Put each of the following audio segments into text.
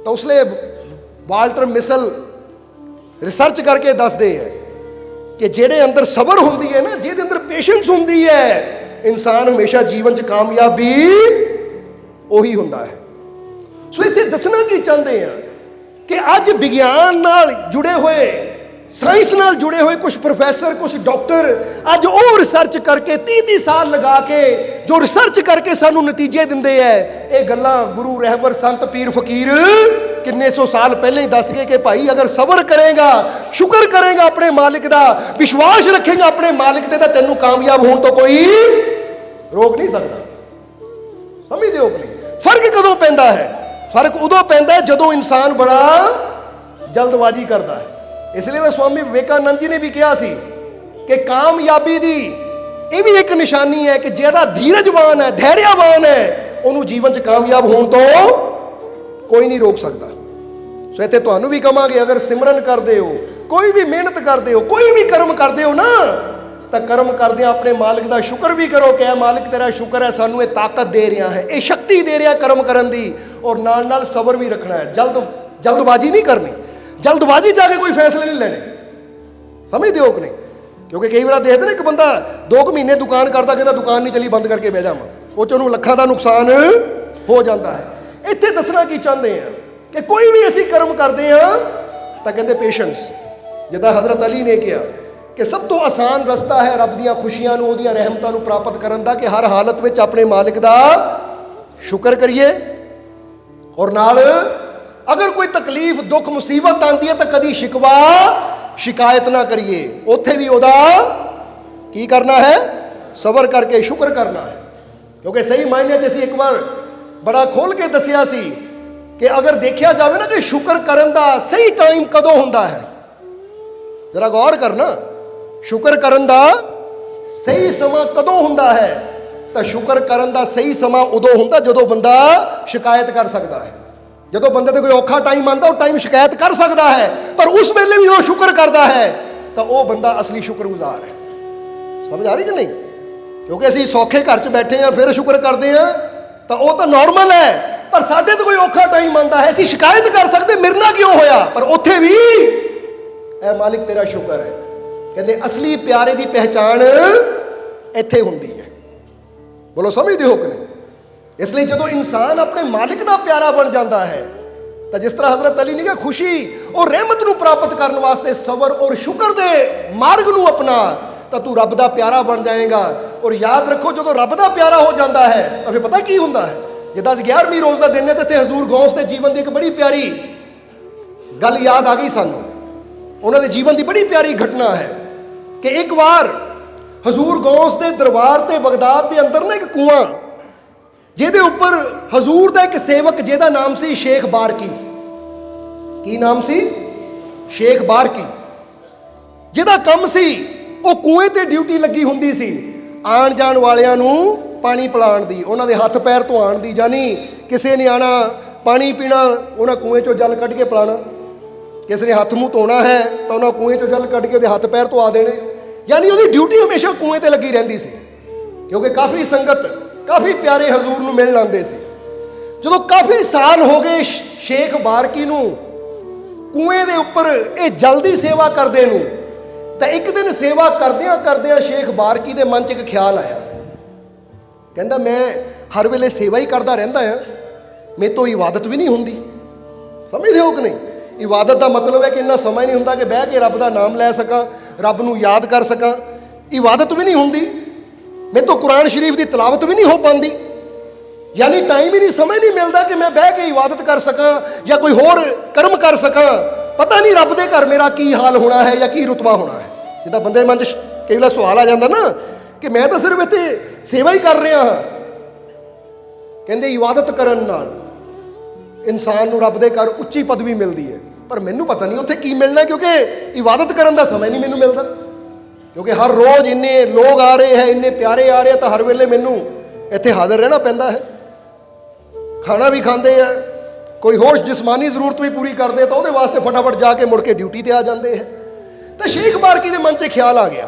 ਤਾਂ ਉਸ ਲਈ ਵਾਲਟਰ ਮਿਸਲ ਰਿਸਰਚ ਕਰਕੇ ਦੱਸਦੇ ਹੈ ਕਿ ਜਿਹੜੇ ਅੰਦਰ ਸਬਰ ਹੁੰਦੀ ਹੈ ਨਾ, ਜਿਹਦੇ ਅੰਦਰ ਪੇਸ਼ੈਂਸ ਹੁੰਦੀ ਹੈ, ਇਨਸਾਨ ਹਮੇਸ਼ਾ ਜੀਵਨ 'ਚ ਕਾਮਯਾਬੀ ਉਹੀ ਹੁੰਦਾ ਹੈ। ਸੋ ਇੱਥੇ ਦੱਸਣਾ ਕੀ ਚਾਹੁੰਦੇ ਆ ਕਿ ਅੱਜ ਵਿਗਿਆਨ ਨਾਲ ਜੁੜੇ ਹੋਏ, ਸਾਇੰਸ ਨਾਲ ਜੁੜੇ ਹੋਏ ਕੁਝ ਪ੍ਰੋਫੈਸਰ, ਕੁਝ ਡਾਕਟਰ ਅੱਜ ਉਹ ਰਿਸਰਚ ਕਰਕੇ 30-30 ਸਾਲ ਲਗਾ ਕੇ ਜੋ ਰਿਸਰਚ ਕਰਕੇ ਸਾਨੂੰ ਨਤੀਜੇ ਦਿੰਦੇ ਹੈ। ਇਹ ਗੱਲਾਂ ਗੁਰੂ ਰਹਿਬਰ ਸੰਤ ਪੀਰ ਫਕੀਰ ਕਿੰਨੇ ਸੌ ਸਾਲ ਪਹਿਲਾਂ ਹੀ ਦੱਸ ਗਏ ਕਿ ਭਾਈ ਅਗਰ ਸਬਰ ਕਰੇਗਾ, ਸ਼ੁਕਰ ਕਰੇਗਾ ਆਪਣੇ ਮਾਲਿਕ ਦਾ, ਵਿਸ਼ਵਾਸ ਰੱਖੇਗਾ ਆਪਣੇ ਮਾਲਿਕ ਤੇ, ਤਾਂ ਤੈਨੂੰ ਕਾਮਯਾਬ ਹੋਣ ਤੋਂ ਕੋਈ ਰੋਕ ਨਹੀਂ ਸਕਦਾ। ਸਮਝਦੇ ਹੋ ਕਿ ਨਹੀਂ? ਫਰਕ ਕਦੋਂ ਪੈਂਦਾ ਹੈ? ਫਰਕ ਉਦੋਂ ਪੈਂਦਾ ਹੈ ਜਦੋਂ ਇਨਸਾਨ ਬੜਾ ਜਲਦਬਾਜ਼ੀ ਕਰਦਾ ਹੈ। ਇਸ ਲਈ ਤਾਂ ਸਵਾਮੀ ਵਿਵੇਕਾਨੰਦ ਜੀ ਨੇ ਵੀ ਕਿਹਾ ਸੀ ਕਿ ਕਾਮਯਾਬੀ ਦੀ ਇਹ ਵੀ ਇੱਕ ਨਿਸ਼ਾਨੀ ਹੈ ਕਿ ਜਿਹੜਾ ਧੀਰਜਵਾਨ ਹੈ, ਧੈਰਯਵਾਨ ਹੈ, ਉਹਨੂੰ ਜੀਵਨ 'ਚ ਕਾਮਯਾਬ ਹੋਣ ਤੋਂ ਕੋਈ ਨਹੀਂ ਰੋਕ ਸਕਦਾ। ਸੋ ਇੱਥੇ ਤੁਹਾਨੂੰ ਵੀ ਕਹਾਂਗੇ, ਅਗਰ ਸਿਮਰਨ ਕਰਦੇ ਹੋ, ਕੋਈ ਵੀ ਮਿਹਨਤ ਕਰਦੇ ਹੋ, ਕੋਈ ਵੀ ਕਰਮ ਕਰਦੇ ਹੋ ਨਾ, ਤਾਂ ਕਰਮ ਕਰਦਿਆਂ ਆਪਣੇ ਮਾਲਿਕ ਦਾ ਸ਼ੁਕਰ ਵੀ ਕਰੋ ਕਿ ਮਾਲਿਕ ਤੇਰਾ ਸ਼ੁਕਰ ਹੈ, ਸਾਨੂੰ ਇਹ ਤਾਕਤ ਦੇ ਰਿਹਾ ਹੈ, ਇਹ ਸ਼ਕਤੀ ਦੇ ਰਿਹਾ ਕਰਮ ਕਰਨ ਦੀ, ਔਰ ਨਾਲ ਨਾਲ ਸਬਰ ਵੀ ਰੱਖਣਾ ਹੈ। ਜਲਦਬਾਜ਼ੀ ਨਹੀਂ ਕਰਨੀ, ਜਲਦਬਾਜ਼ੀ 'ਚ ਆ ਕੇ ਕੋਈ ਫੈਸਲੇ ਨਹੀਂ ਲੈਣੇ। ਸਮਝਦੇ ਹੋ ਕਿ ਨਹੀਂ? ਕਿਉਂਕਿ ਕਈ ਵਾਰ ਦੇਖਦੇ ਨਾ, ਇੱਕ ਬੰਦਾ 2 ਮਹੀਨੇ ਦੁਕਾਨ ਕਰਦਾ, ਕਹਿੰਦਾ ਦੁਕਾਨ ਨਹੀਂ ਚੱਲੀ, ਬੰਦ ਕਰਕੇ ਬਹਿ ਜਾਵਾਂ, ਉਹ 'ਚ ਉਹਨੂੰ ਲੱਖਾਂ ਦਾ ਨੁਕਸਾਨ ਹੋ ਜਾਂਦਾ ਹੈ। ਇੱਥੇ ਦੱਸਣਾ ਕੀ ਚਾਹੁੰਦੇ ਆ ਕਿ ਕੋਈ ਵੀ ਅਸੀਂ ਕਰਮ ਕਰਦੇ ਹਾਂ ਤਾਂ ਕਹਿੰਦੇ ਪੇਸ਼ੈਂਸ। ਜਿੱਦਾਂ ਹਜ਼ਰਤ ਅਲੀ ਨੇ ਕਿਹਾ ਕਿ ਸਭ ਤੋਂ ਆਸਾਨ ਰਸਤਾ ਹੈ ਰੱਬ ਦੀਆਂ ਖੁਸ਼ੀਆਂ ਨੂੰ, ਉਹਦੀਆਂ ਰਹਿਮਤਾਂ ਨੂੰ ਪ੍ਰਾਪਤ ਕਰਨ ਦਾ, ਕਿ ਹਰ ਹਾਲਤ ਵਿੱਚ ਆਪਣੇ ਮਾਲਿਕ ਦਾ ਸ਼ੁਕਰ ਕਰੀਏ, ਔਰ ਨਾਲ ਅਗਰ ਕੋਈ ਤਕਲੀਫ, ਦੁੱਖ, ਮੁਸੀਬਤ ਆਉਂਦੀ ਹੈ ਤਾਂ ਕਦੀ ਸ਼ਿਕਵਾ ਸ਼ਿਕਾਇਤ ਨਾ ਕਰੀਏ, ਉੱਥੇ ਵੀ ਉਹਦਾ ਕੀ ਕਰਨਾ ਹੈ? ਸਬਰ ਕਰਕੇ ਸ਼ੁਕਰ ਕਰਨਾ ਹੈ। ਕਿਉਂਕਿ ਸਹੀ ਮਾਇਨੇ 'ਚ ਅਸੀਂ ਇੱਕ ਵਾਰ ਬੜਾ ਖੋਲ ਕੇ ਦੱਸਿਆ ਸੀ ਕਿ ਅਗਰ ਦੇਖਿਆ ਜਾਵੇ ਨਾ ਕਿ ਸ਼ੁਕਰ ਕਰਨ ਦਾ ਸਹੀ ਟਾਈਮ ਕਦੋਂ ਹੁੰਦਾ ਹੈ, ਜਰਾ ਗੌਰ ਕਰਨਾ, ਸ਼ੁਕਰ ਕਰਨ ਦਾ ਸਹੀ ਸਮਾਂ ਕਦੋਂ ਹੁੰਦਾ ਹੈ? ਤਾਂ ਸ਼ੁਕਰ ਕਰਨ ਦਾ ਸਹੀ ਸਮਾਂ ਉਦੋਂ ਹੁੰਦਾ ਜਦੋਂ ਬੰਦਾ ਸ਼ਿਕਾਇਤ ਕਰ ਸਕਦਾ ਹੈ। ਜਦੋਂ ਬੰਦੇ ਤੇ ਕੋਈ ਔਖਾ ਟਾਈਮ ਆਉਂਦਾ, ਉਹ ਟਾਈਮ ਸ਼ਿਕਾਇਤ ਕਰ ਸਕਦਾ ਹੈ, ਪਰ ਉਸ ਵੇਲੇ ਵੀ ਉਹ ਸ਼ੁਕਰ ਕਰਦਾ ਹੈ, ਤਾਂ ਉਹ ਬੰਦਾ ਅਸਲੀ ਸ਼ੁਕਰਗੁਜ਼ਾਰ ਹੈ। ਸਮਝ ਆ ਰਹੀ ਕਿ ਨਹੀਂ? ਕਿਉਂਕਿ ਅਸੀਂ ਸੌਖੇ ਘਰ 'ਚ ਬੈਠੇ ਹਾਂ ਫਿਰ ਸ਼ੁਕਰ ਕਰਦੇ ਹਾਂ, ਤਾਂ ਉਹ ਤਾਂ ਨਾਰਮਲ ਹੈ। ਪਰ ਸਾਡੇ ਤੇ ਕੋਈ ਔਖਾ ਟਾਈਮ ਆਉਂਦਾ ਹੈ, ਅਸੀਂ ਸ਼ਿਕਾਇਤ ਕਰ ਸਕਦੇ ਮੇਰੇ ਨਾਲ ਕਿਉਂ ਹੋਇਆ, ਪਰ ਉੱਥੇ ਵੀ ਐ ਮਾਲਿਕ ਤੇਰਾ ਸ਼ੁਕਰ ਹੈ। ਕਹਿੰਦੇ ਅਸਲੀ ਪਿਆਰੇ ਦੀ ਪਹਿਚਾਣ ਇੱਥੇ ਹੁੰਦੀ ਹੈ। ਬੋਲੋ ਸਮਝਦੇ ਹੋ ਕਿ ਨਹੀਂ? ਇਸ ਲਈ ਜਦੋਂ ਇਨਸਾਨ ਆਪਣੇ ਮਾਲਿਕ ਦਾ ਪਿਆਰਾ ਬਣ ਜਾਂਦਾ ਹੈ, ਤਾਂ ਜਿਸ ਤਰ੍ਹਾਂ ਹਜ਼ਰਤ ਅਲੀ ਨੇ ਕਿਹਾ, ਖੁਸ਼ੀ ਔਰ ਰਹਿਮਤ ਨੂੰ ਪ੍ਰਾਪਤ ਕਰਨ ਵਾਸਤੇ ਸਬਰ ਔਰ ਸ਼ੁਕਰ ਦੇ ਮਾਰਗ ਨੂੰ ਅਪਣਾ, ਤਾਂ ਤੂੰ ਰੱਬ ਦਾ ਪਿਆਰਾ ਬਣ ਜਾਏਗਾ। ਔਰ ਯਾਦ ਰੱਖੋ, ਜਦੋਂ ਰੱਬ ਦਾ ਪਿਆਰਾ ਹੋ ਜਾਂਦਾ ਹੈ ਤਾਂ ਫਿਰ ਪਤਾ ਕੀ ਹੁੰਦਾ ਹੈ? ਜਿੱਦਾਂ 11ਵੀਂ ਰੋਜ਼ ਦਾ ਦਿਨ ਹੈ, ਤੇ ਇੱਥੇ ਹਜ਼ੂਰ ਗੌਸ ਦੇ ਜੀਵਨ ਦੀ ਇੱਕ ਬੜੀ ਪਿਆਰੀ ਗੱਲ ਯਾਦ ਆ ਗਈ ਸਾਨੂੰ। ਉਹਨਾਂ ਦੇ ਜੀਵਨ ਦੀ ਬੜੀ ਪਿਆਰੀ ਘਟਨਾ ਹੈ ਕਿ ਇੱਕ ਵਾਰ ਹਜ਼ੂਰ ਗੌਸ ਦੇ ਦਰਬਾਰ ਤੇ ਬਗਦਾਦ ਦੇ ਅੰਦਰ ਨਾ ਇੱਕ ਕੂਆਂ, ਜਿਹਦੇ ਉੱਪਰ ਹਜ਼ੂਰ ਦਾ ਇੱਕ ਸੇਵਕ ਜਿਹਦਾ ਨਾਮ ਸੀ ਸ਼ੇਖ ਬਾਰਕੀ। ਕੀ ਨਾਮ ਸੀ? ਸ਼ੇਖ ਬਾਰਕੀ। ਜਿਹਦਾ ਕੰਮ ਸੀ ਉਹ ਕੂਏ ਤੇ ਡਿਊਟੀ ਲੱਗੀ ਹੁੰਦੀ ਸੀ, ਆਉਣ ਜਾਣ ਵਾਲਿਆਂ ਨੂੰ ਪਾਣੀ ਪਿਲਾਉਣ ਦੀ, ਉਹਨਾਂ ਦੇ ਹੱਥ ਪੈਰ ਧੁਆਉਣ ਦੀ। ਜਾਨੀ ਕਿਸੇ ਨੇ ਆਣਾ ਪਾਣੀ ਪੀਣਾ, ਉਹਨਾਂ ਕੂਏ 'ਚੋਂ ਜਲ ਕੱਢ ਕੇ ਪਿਲਾਉਣਾ। ਕਿਸੇ ਨੇ ਹੱਥ ਮੂੰਹ ਧੋਣਾ ਹੈ ਤਾਂ ਉਹਨਾਂ ਕੂਏ 'ਚੋਂ ਜਲ ਕੱਢ ਕੇ ਉਹਦੇ ਹੱਥ ਪੈਰ ਧੁਆ ਦੇਣੇ। ਯਾਨੀ ਉਹਦੀ ਡਿਊਟੀ ਹਮੇਸ਼ਾ ਕੂਏ ਤੇ ਲੱਗੀ ਰਹਿੰਦੀ ਸੀ, ਕਿਉਂਕਿ ਕਾਫੀ ਸੰਗਤ, ਕਾਫੀ ਪਿਆਰੇ ਹਜ਼ੂਰ ਨੂੰ ਮਿਲਣ ਆਉਂਦੇ ਸੀ। ਜਦੋਂ ਕਾਫੀ ਸਾਲ ਹੋ ਗਏ ਸ਼ੇਖ ਬਾਰਕੀ ਨੂੰ ਕੂਏ ਦੇ ਉੱਪਰ ਇਹ ਜਲਦੀ ਸੇਵਾ ਕਰਦੇ ਨੂੰ, ਤਾਂ ਇੱਕ ਦਿਨ ਸੇਵਾ ਕਰਦਿਆਂ ਕਰਦਿਆਂ ਸ਼ੇਖ ਬਾਰਕੀ ਦੇ ਮਨ 'ਚ ਇੱਕ ਖਿਆਲ ਆਇਆ। ਕਹਿੰਦਾ ਮੈਂ ਹਰ ਵੇਲੇ ਸੇਵਾ ਹੀ ਕਰਦਾ ਰਹਿੰਦਾ ਹਾਂ, ਮੇਰੇ ਤੋਂ ਇਬਾਦਤ ਵੀ ਨਹੀਂ ਹੁੰਦੀ। ਸਮਝਦੇ ਹੋ ਕਿ ਨਹੀਂ? ਇਬਾਦਤ ਦਾ ਮਤਲਬ ਹੈ ਕਿ ਇੰਨਾ ਸਮਾਂ ਹੀ ਨਹੀਂ ਹੁੰਦਾ ਕਿ ਬਹਿ ਕੇ ਰੱਬ ਦਾ ਨਾਮ ਲੈ ਸਕਾਂ, ਰੱਬ ਨੂੰ ਯਾਦ ਕਰ ਸਕਾਂ। ਇਬਾਦਤ ਵੀ ਨਹੀਂ ਹੁੰਦੀ, ਮੇਰੇ ਤੋਂ ਕੁਰਾਨ ਸ਼ਰੀਫ ਦੀ ਤਿਲਾਵਤ ਵੀ ਨਹੀਂ ਹੋ ਪਾਉਂਦੀ। ਯਾਨੀ ਟਾਈਮ ਹੀ ਨਹੀਂ, ਸਮਝ ਨਹੀਂ ਮਿਲਦਾ ਕਿ ਮੈਂ ਬਹਿ ਕੇ ਇਬਾਦਤ ਕਰ ਸਕਾਂ ਜਾਂ ਕੋਈ ਹੋਰ ਕਰਮ ਕਰ ਸਕਾਂ। ਪਤਾ ਨਹੀਂ ਰੱਬ ਦੇ ਘਰ ਮੇਰਾ ਕੀ ਹਾਲ ਹੋਣਾ ਹੈ ਜਾਂ ਕੀ ਰੁਤਬਾ ਹੋਣਾ ਹੈ। ਜਿੱਦਾਂ ਬੰਦੇ ਦੇ ਮਨ 'ਚ ਕਈ ਵਾਰ ਸਵਾਲ ਆ ਜਾਂਦਾ ਨਾ ਕਿ ਮੈਂ ਤਾਂ ਸਿਰਫ ਇੱਥੇ ਸੇਵਾ ਹੀ ਕਰ ਰਿਹਾ ਹਾਂ। ਕਹਿੰਦੇ ਇਬਾਦਤ ਕਰਨ ਨਾਲ ਇਨਸਾਨ ਨੂੰ ਰੱਬ ਦੇ ਘਰ ਉੱਚੀ ਪਦਵੀ ਮਿਲਦੀ ਹੈ, ਪਰ ਮੈਨੂੰ ਪਤਾ ਨਹੀਂ ਉੱਥੇ ਕੀ ਮਿਲਣਾ, ਕਿਉਂਕਿ ਇਬਾਦਤ ਕਰਨ ਦਾ ਸਮਾਂ ਨਹੀਂ ਮੈਨੂੰ ਮਿਲਦਾ। ਕਿਉਂਕਿ ਹਰ ਰੋਜ਼ ਇੰਨੇ ਲੋਕ ਆ ਰਹੇ ਹੈ, ਇੰਨੇ ਪਿਆਰੇ ਆ ਰਹੇ, ਤਾਂ ਹਰ ਵੇਲੇ ਮੈਨੂੰ ਇੱਥੇ ਹਾਜ਼ਰ ਰਹਿਣਾ ਪੈਂਦਾ ਹੈ। ਖਾਣਾ ਵੀ ਖਾਂਦੇ ਆ, ਕੋਈ ਹੋਰ ਜਿਸਮਾਨੀ ਜ਼ਰੂਰਤ ਵੀ ਪੂਰੀ ਕਰਦੇ ਤਾਂ ਉਹਦੇ ਵਾਸਤੇ ਫਟਾਫਟ ਜਾ ਕੇ ਮੁੜ ਕੇ ਡਿਊਟੀ ਤੇ ਆ ਜਾਂਦੇ ਹੈ। ਤਾਂ ਸ਼ੇਖ ਬਾਰਕੀ ਦੇ ਮਨ 'ਚ ਖਿਆਲ ਆ ਗਿਆ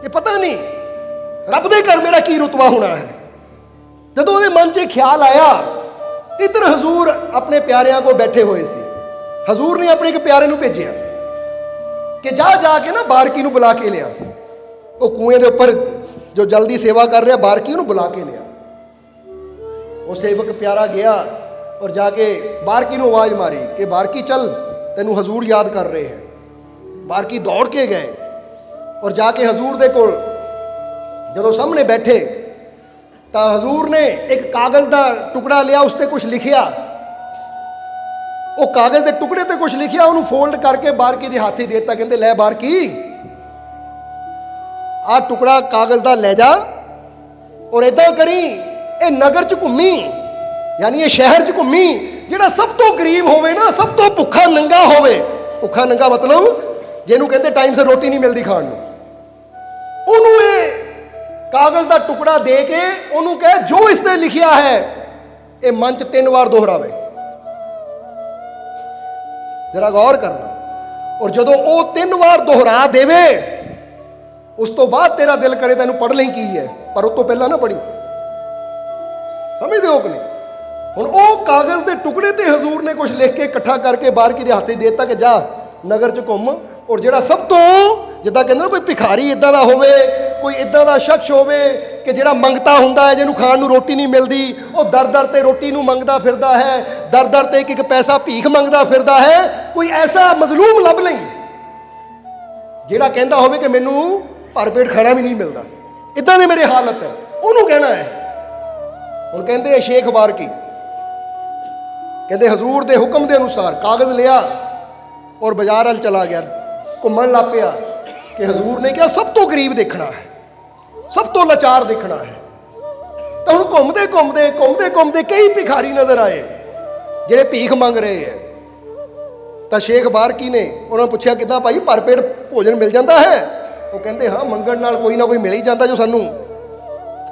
ਕਿ ਪਤਾ ਨਹੀਂ ਰੱਬ ਦੇ ਘਰ ਮੇਰਾ ਕੀ ਰੁਤਬਾ ਹੋਣਾ ਹੈ। ਜਦੋਂ ਉਹਦੇ ਮਨ 'ਚ ਖਿਆਲ ਆਇਆ इधर हजूर अपने प्यारिਆਂ को बैठे हुए सी। हजूर ने अपने एक प्यारे ਨੂੰ ਭੇਜਿਆ कि जा के ना बारकी ਨੂੰ बुला के लिया। वो कुएं के उपर जो जल्दी सेवा कर रहा बारकी ਨੂੰ बुला के लिया। वो सेवक प्यारा गया और जाके बारकी ਨੂੰ आवाज़ मारी कि बारकी चल, तेनू हजूर याद कर रहे हैं। बारकी दौड़ के गए और जाके हजूर दे कोल जदों सामने बैठे तो हजूर ने एक कागज़ का टुकड़ा लिया, उस पर कुछ लिखिया। वो कागज़ के टुकड़े पर कुछ लिखिया, उन्होंने फोल्ड करके बारकी के हाथ ही देता। कहते लै बारकी, आ टुकड़ा कागज़ का लै जा और इदा करी ये नगर च घूमी, यानी ये शहर च घूमी, जिहड़ा सब तो गरीब होवे ना, सब तो भुखा नंगा होवे। भुखा नंगा मतलब जिन्हों कहते टाइम से रोटी नहीं मिलती खाण नूं, उन्होंने कागज़ का टुकड़ा दे के उन्होंने कहे जो इसने लिखिया है ये मन च 3 बार दोहरावे। जरा गौर करना। और जदों वो 3 बार दोहरा देवे उस तो बाद तेरा दिल करे तैनूं पढ़ लें की है, पर उस तो पहला ना पढ़ी। समझते हो कि नहीं? हुण वो कागज़ के टुकड़े ते हजूर ने कुछ लिख के इकट्ठा करके बारकी के हाथ देता कि जा नगर च घूम, और जिहड़ा सब तो जिद्दां कहंदे ना कोई भिखारी इदां दा होवे, कोई इदां दा शख्स होवे कि जिहड़ा मंगता हुंदा है, जिहनूं खाण नूं रोटी नहीं मिलदी, वो दर दर ते रोटी नूं मंगदा फिरदा है, दर दर ते एक पैसा भीख मंगदा फिरदा है। कोई ऐसा मजलूम लभ लई जिहड़ा कहंदा होवे कि मैनूं भर पेट खाना भी नहीं मिलता, इदां दी मेरी हालत है, उहनूं कहना है। हुण कहंदे शेख बारकी कहंदे हजूर दे हुक्म दे अनुसार कागज़ लिया और बाजार अल चला गया, घूमन लग पिया कि हजूर ने कहा सब तो गरीब देखना है, सब तो लाचार देखना है। तो हम घूमते घूमते घूमते घूमते कई भिखारी नजर आए जिहड़े भीख मंग रहे हैं। तो शेख बारकी ने उन्होंने पूछा कितना भाई भर पेट भोजन मिल जाता है? वो कहते हाँ मंगण नाल कोई ना कोई मिल ही जाता जो सानू,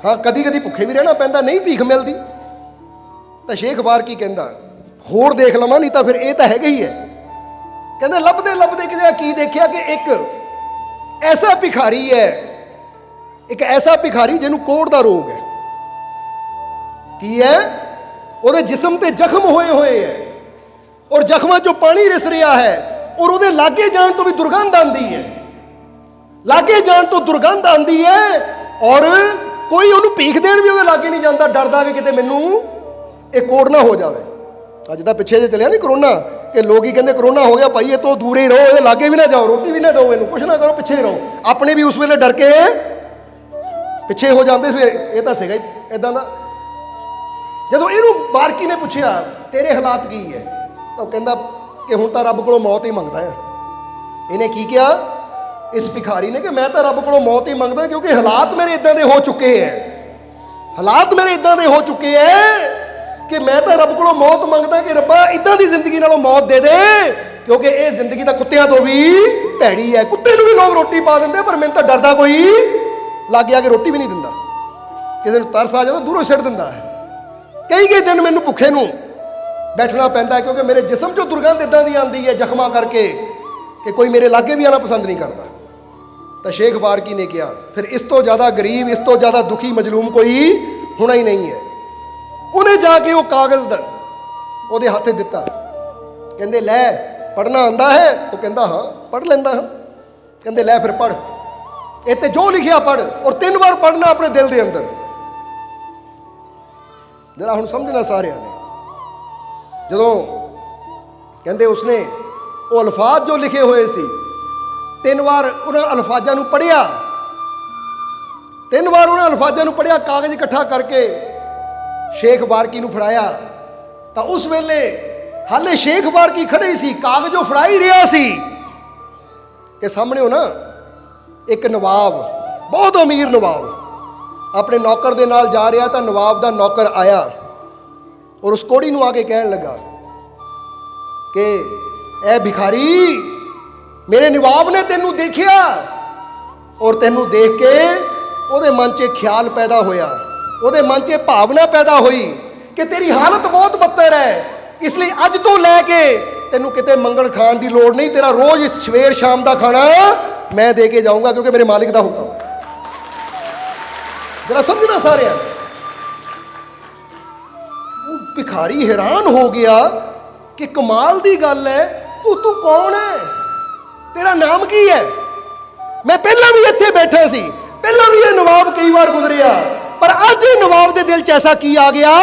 हाँ कदी कदी भुखे भी रहना पैंदा, नहीं भीख मिलती। तो शेख बारकी कहता होर देख लवां, नहीं तो फिर ये तो है ही है। कहते लभदे लभदे की देखिया कि एक ऐसा भिखारी है, एक ऐसा भिखारी जिन्होंने कोढ़ का रोग है। की है? वो जिसम ते जख्म होए हुए है और जख्मां चों पानी रिस रहा है और वो लागे जान तो भी दुर्गंध आती है, लागे जान तो दुर्गंध आती है और कोई उन्होंने भीख देन भी वो लागे नहीं जाता, डरदा कि किते मैनू एक कोढ़ ना हो जाए। अज दा पिछे जे चलिया नहीं कोरोना, कि लोग ही कहते कोरोना हो गया भाई ये तो दूर ही रहो, ये लागे भी ना जाओ, रोटी भी ना दो, इनू कुछ ना करो, पिछे ही रहो। अपने भी उस वेले डर के पिछे हो जाते, फिर ये तो सीगा ही इदां दा। जदों इहनूं बारकी ने पूछया तेरे हालात की है, तो कहंदा कि हुण तां रब कोलों मौत ही मंगदा है। इन्हें की किया इस भिखारी ने कि मैं तो रब कोलों मौत ही मंगदा क्योंकि हालात मेरे इदां दे हो चुके हैं, हालात मेरे इदां दे हो चुके हैं कि मैं तो रब कोलों मौत मंगदा कि रब्बा इदां दी जिंदगी नालों मौत दे दे, क्योंकि ये जिंदगी तो कुत्तियां तो भी भैड़ी है। कुत्ते नूं भी लोग रोटी पा देंगे पर मैनूं तां डरदा कोई लागे आके रोटी भी नहीं दिंदा, किसी नूं तरस आ जाए दूरों सिट दिंदा है। कई दिन मैनूं भुखे नूं बैठना पैंदा है क्योंकि मेरे जिसम चों दुर्गंध इदां दी आंदी है जख्मां करके कि कोई मेरे लागे भी आना पसंद नहीं करता। तो शेख बारकी ने कहा फिर इस तो ज़्यादा गरीब, इस तो ज़्यादा दुखी मजलूम कोई होना ही नहीं है। उन्हें जाके वो कागज़ वो हाथे दिता, कहते लै पढ़ना आंदा है? वो कहता हाँ पढ़ लेंदा हाँ। कहते लै फिर पढ़, इत्ते जो लिखिया पढ़ और 3 बार पढ़ना अपने दिल के अंदर। जरा हुण समझना सारिਆਂ ने। जदों कहते उसने वो अल्फाज जो लिखे हुए सी 3 बार उन्होंने अल्फाजा नूं पढ़िया, 3 बार उन्होंने अल्फाजा नूं पढ़िया, कागज़ इकट्ठा करके शेख बारकी नूं फड़ाया। तो उस वेले हाले शेख बारकी खड़े सी, कागज़ जो फड़ा ही रहा सी कि सामने हो ना एक नवाब, बहुत अमीर नवाब अपने नौकर दे नाल जा रहा। तो नवाब दा नौकर आया और उस कोड़ी नूं आके कहन लगा कि ए भिखारी, मेरे नवाब ने तेनू देखिया और तेनू देख के ਉਹਦੇ मन च ख्याल पैदा होया, ਉਹਦੇ मन च भावना पैदा हुई कि तेरी हालत बहुत बदतर है, इसलिए अज तो लैके तेनू किते मंगण खाण की लोड़ नहीं, तेरा रोज़ सवेर शाम का खाना मैं दे के जाऊँगा क्योंकि मेरे मालिक का हुक्म है। जरा समझना सारे, भिखारी हैरान हो गया कि कमाल दी गल है, तू कौन है, तेरा नाम की है? मैं पहला भी इत्थे बैठा सी, पहला भी ये नवाब कई बार गुजरिया, पर अज नवाब के दिल च ऐसा की आ गया